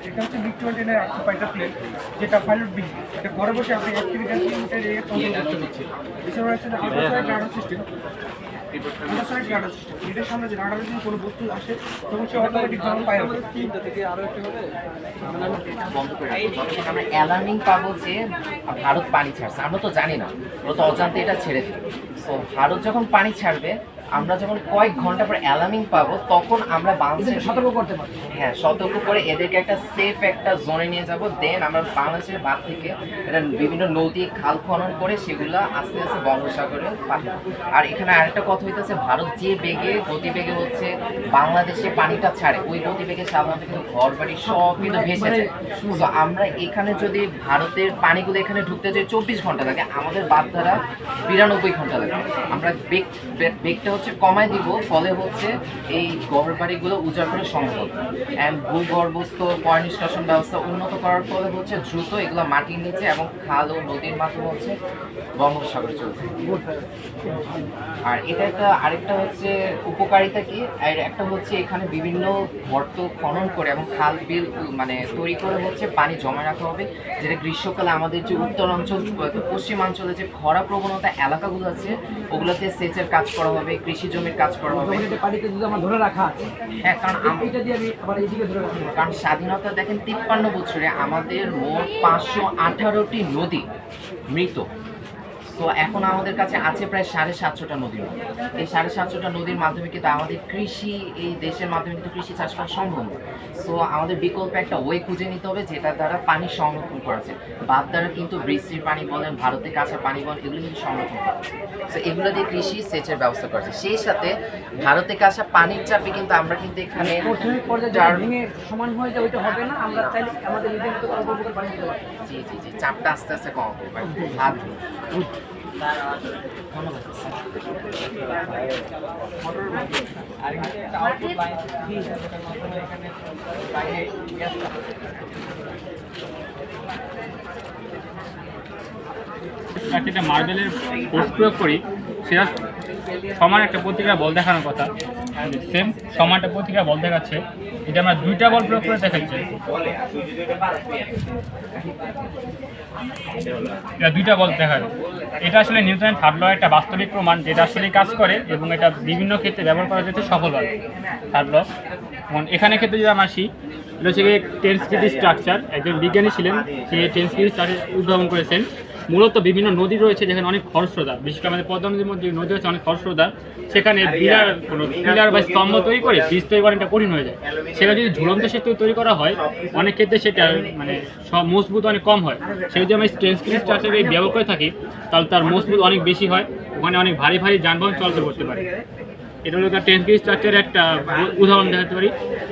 এটা হচ্ছে মিগ-20 fighter plane, যেটা পাইলট বিহীন। এটা ঘরে বসে আপনি 1 থেকে 1.5 কিলোমিটার এরিয়া কন্ট্রোল করতে পারছেন। এছাড়া হচ্ছে যে ultrasonic radar system. Ultrasonic radar system, এটার সামনে যে রাডারে যদি কোনো বস্তু আসে তখন সে অটোমেটিক জানান পায়। যতক্ষণ আমরা অ্যালার্মিং পাবো যে ভারত পানি ছাড়ছে, আমরা তো জানি না, ওরা তো অজান্তে এটা ছেড়ে দিবে। সো ভারত যখন পানি ছাড়বে, আমরা যখন কয়েক ঘন্টা পর অ্যালার্মিং পাবো, তখন আমরা বাংলাদেশে সতর্ক করতে পারবো। হ্যাঁ, সতর্ক করে এদেরকে একটা সেফ একটা জোনে নিয়ে যাব। দেন আমরা বাংলাদেশের বাদ থেকে এটা বিভিন্ন নদী খাল খনন করে সেগুলো আস্তে আস্তে বঙ্গোপসাগরে পাঠাবো। আর এখানে আরেকটা কথা হইতেছে, ভারত যে বেগে গতিবেগে হচ্ছে বাংলাদেশে পানিটা ছাড়ে, ওই গতিবেগে সাধারণত কিন্তু ঘর বাড়ি সব কিন্তু ভেসে যায়। তো আমরা এখানে যদি ভারতের পানিগুলো এখানে ঢুকতে যাই 24 ঘন্টা লাগে, আমাদের বাদ দ্বারা 92 ঘন্টা লাগে। আমরা বেগটা হচ্ছে কমায় দিব, ফলে হচ্ছে এই ঘর বাড়িগুলো উজাড় করে সম্ভব। অ্যান্ড ভূগর্ভস্থ পয় নিষ্কাশন ব্যবস্থা উন্নত করার ফলে হচ্ছে দ্রুত এগুলো মাটির নিচে এবং খাল ও নদীর মাধ্যমে হচ্ছে বঙ্গোপসাগরে চলছে। আর এটা একটা আরেকটা হচ্ছে উপকারিতা কি, আর একটা হচ্ছে এখানে বিভিন্ন গর্ত খনন করে এবং খাল বিল মানে তৈরি করে হচ্ছে পানি জমা রাখা হবে, যেটা গ্রীষ্মকালে আমাদের যে উত্তরাঞ্চল পশ্চিমাঞ্চলে যে খরা প্রবণতা এলাকাগুলো আছে ওগুলোতে সেচের কাজ করা হবে, কৃষি জমির কাজ করা হবে। পানিতে যদি আমার ধরে রাখা আছে, হ্যাঁ, কারণ এটা দিয়ে আমি আবার এইদিকে ধরে রাখি। কারণ স্বাধীনতা দেখেন 53 বছরে আমাদের মোট 518টি নদী মৃত। তো এখন আমাদের কাছে আছে প্রায় 750টা নদীর মতো। এই 750টা নদীর মাধ্যমে কিন্তু আমাদের কৃষি, এই দেশের মাধ্যমে কিন্তু কৃষি চাষ করা সম্ভব না। সো আমাদের বিকল্প একটা ওয়ে খুঁজে নিতে হবে যেটা দ্বারা পানি সংরক্ষণ করা যায়। বাদ দ্বারা কিন্তু বৃষ্টির পানি বলেন, ভারতের কাছে পানি বলেন, এগুলো কিন্তু সংরক্ষণ করা যায়। সো এগুলো দিয়ে কৃষি সেচের ব্যবস্থা করা যায়। সেই সাথে ভারতের কাছে পানির চাপে কিন্তু আমরা কিন্তু এখানে ভেঙে সমান হয়ে যায়, ওইটা হবে না। আমরা চাইলে আমাদের নিজের মতো অল্প করে পানি দিতে পারি। জি জি জি, চাপটা আস্তে আস্তে কম হবে ভাই। হাত ধন্যবাদ। যেটা মার্বেলের ফোর্স প্রয়োগ করি, সেটা সমান একটা প্রতিক্রিয়া বল দেখানোর কথা, সেম সমান একটা প্রতিক্রিয়া বল দেখাচ্ছে। এটা আমরা 2টা বল প্রয়োগ করে দেখাচ্ছি, এটা 2টা বল দেখাবে। এটা আসলে নিউটনের থার্ড ল একটা বাস্তবিক প্রমাণ, যেটা আসলে কাজ করে এবং এটা বিভিন্ন ক্ষেত্রে ব্যবহার করা যেতে সফলভাবে। থার্ড ল এবং এখানে ক্ষেত্রে যদি আমরা আসি, এটা হচ্ছে টেনসকিটি স্ট্রাকচার। একজন বিজ্ঞানী ছিলেন, তিনি টেনসকিটি স্ট্রাকচার উদ্ভাবন করেছেন। মূলত বিভিন্ন নদী রয়েছে যেখানে অনেক খরস্রোতা, বিশেষ করে আমাদের পদ্মা নদীর মধ্যে নদী হচ্ছে অনেক খরস্রোতা, সেখানে পিলার বা স্তম্ভ তৈরি করে ব্রিজ তৈরি করা কঠিন হয়ে যায়। সেটা যদি ঝুলন্ত সেতু তৈরি করা হয়, অনেক ক্ষেত্রে সেটা মানে মজবুত অনেক কম হয়। সে যদি আমরা টেনসকিটি স্ট্রাকচারে ব্যবহার করে থাকি, তাহলে তার মজবুত অনেক বেশি হয়, ওখানে অনেক ভারী ভারী যানবাহন চলাচল করতে পারে। এটা হলো তার টেনসকিটি স্ট্রাকচারের একটা উদাহরণ দেখাতে পারি।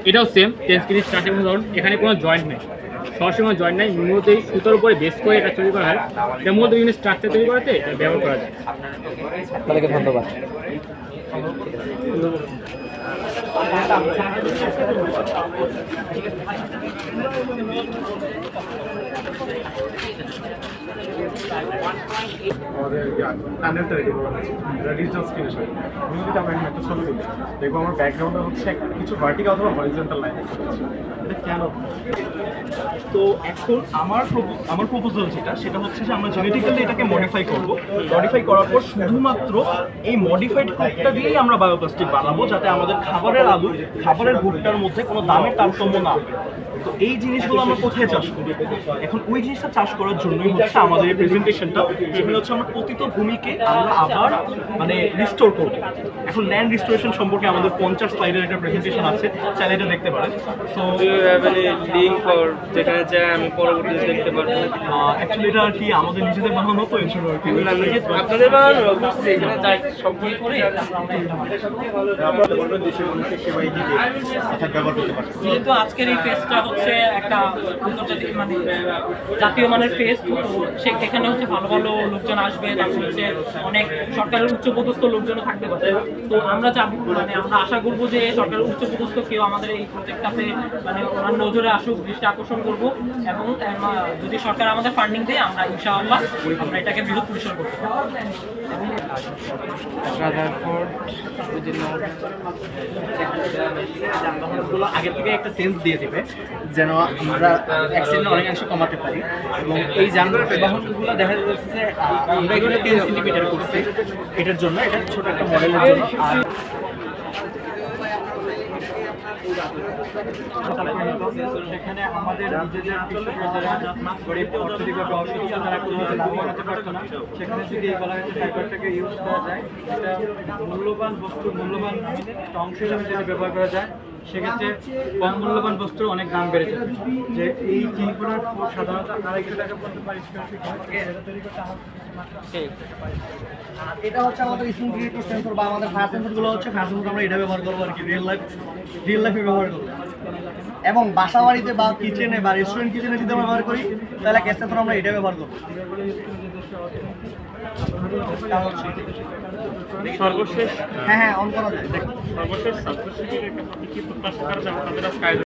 এটাও সেম টেনসকিটি স্ট্রাকচারের উদাহরণ। এখানে কোনো জয়েন্ট নেই, সবসময় জয়েন্ট নাই, মূলত এই সুতোর উপরে বেস করে এটা তৈরি করা হয়। এটা মূলত বিভিন্ন স্ট্রাকচার তৈরি করাতে এটা ব্যবহার করা যায়। আপনাকে ধন্যবাদ। আমাদের প্যানেলটা রেডি করা হয়েছে, এটা ডিজিটাল স্ক্রিনে সব। আমি যদি আমরা এখানে একটা ছবি দিই, দেখবো আমার ব্যাকগ্রাউন্ডে হচ্ছে কিছু ভার্টিক্যাল অথবা হরিজন্টাল লাইন আছে। এটা কেন? তো এখন আমার প্রপোজাল সেটা হচ্ছে যে আমরা জেনেটিক্যালি এটাকে মডিফাই করব। মডিফাই করার পর শুধুমাত্র এই মডিফাইড ক্রপটা দিয়েই আমরা বায়োপ্লাস্টিক বানাবো, যাতে আমাদের খাবারের ভুট্টার মধ্যে কোনো দামের তারতম্য না হয়। তো এই জিনিসগুলো আমরা কোথায় চাষ করি? এখন ওই জিনিসটা চাষ করার জন্যই হচ্ছে আমাদের এই প্রেজেন্টেশনটা, যেখানে হচ্ছে আমরা পতিত ভূমিকে আমরা আবার মানে রিস্টোর করবো। এখন ল্যান্ড রিস্টোরেশন সম্পর্কে আমাদের 50 স্লাইডের একটা প্রেজেন্টেশন আছে, চাইলে এটা দেখতে পারেন। সো লিঙ্ক ফর যেখানে চাই আমি পরবর্তীতে দেখতে পারবো। অ্যাকচুয়ালি এটা আর কি আমাদের নিজেদের বানানো, তো এর জন্য আর কি আপনাদের বানানো এখানে যাই সব করে দেশের মানুষের সেবাই দিতে ব্যবহার করতে পারছি। যেহেতু আজকের এই ফেস্টটা হচ্ছে একটা আন্তর্জাতিক মানে জাতীয় মানের ফেস্ট, তো এখানে হচ্ছে ভালো ভালো লোকজন আসবে, তারপর হচ্ছে অনেক সরকারের উচ্চপদস্থ লোকজনও থাকতে পারে। তো আমরা চাবো মানে আমরা আশা করবো যে সরকারের উচ্চপদস্থ কেউ আমাদের এই প্রজেক্টটাতে মানে ওনার নজরে আসুক, দৃষ্টি আকর্ষণ করবো, এবং যদি সরকার আমাদের ফান্ডিং দেয় আমরা ইনশাআল্লাহ আমরা এটাকে বৃহৎ পরিসর করতে পারবো। যানবাহনগুলো আগে থেকে একটা সেন্স দিয়ে দেবে যেন আমরা অ্যাক্সিডেন্ট অনেকাংশে কমাতে পারি। এবং এই যানবাহনগুলো দেখা যাচ্ছে যে আমরা এখানে 10 সেন্টিমিটার করছি এটার জন্য, এটা ছোট একটা মডেলের জন্য। আর সেখানে আমাদের নিজেদের গরিব অর্থনৈতিকভাবে অসুস্থ যারা কোনোভাবে লাভবান হতে পারতো না, সেখানে যদি এই গলাঘাটের ফাইবারটাকে ইউজ করা যায়, এটা মূল্যবান বস্তুর মূল্যবান একটা অংশ হিসেবে যদি ব্যবহার করা যায়, সেক্ষেত্রে কম মূল্যবান বস্তুর অনেক দাম বেড়ে যাবে। যে এই জিনিসগুলোর সাধারণত 250 টাকা পর্যন্ত পারিশ্রমিক তৈরি করতে এটা হচ্ছে আমাদের স্মুথ ক্রিয়েটর সেন্সর বা আমাদের ফায়ার সেন্সরগুলো হচ্ছে ফায়ার সেন্সর আমরা এটা ব্যবহার করবো আর কি রিয়েল লাইফে ব্যবহার করবো। এবং বাসা বাড়িতে বা কিচেনে বা রেস্টুরেন্ট কিচেনে যদি আমরা ব্যবহার করি তাহলে গ্যাস সেন্সর আমরা এটা ব্যবহার করবো। সর্বশেষ হ্যাঁ অন করা যায়। সর্বশেষ ছাত্রশিবিরের একটা প্রতীকী প্রত্যাশা করা যাবে তাদের আজকে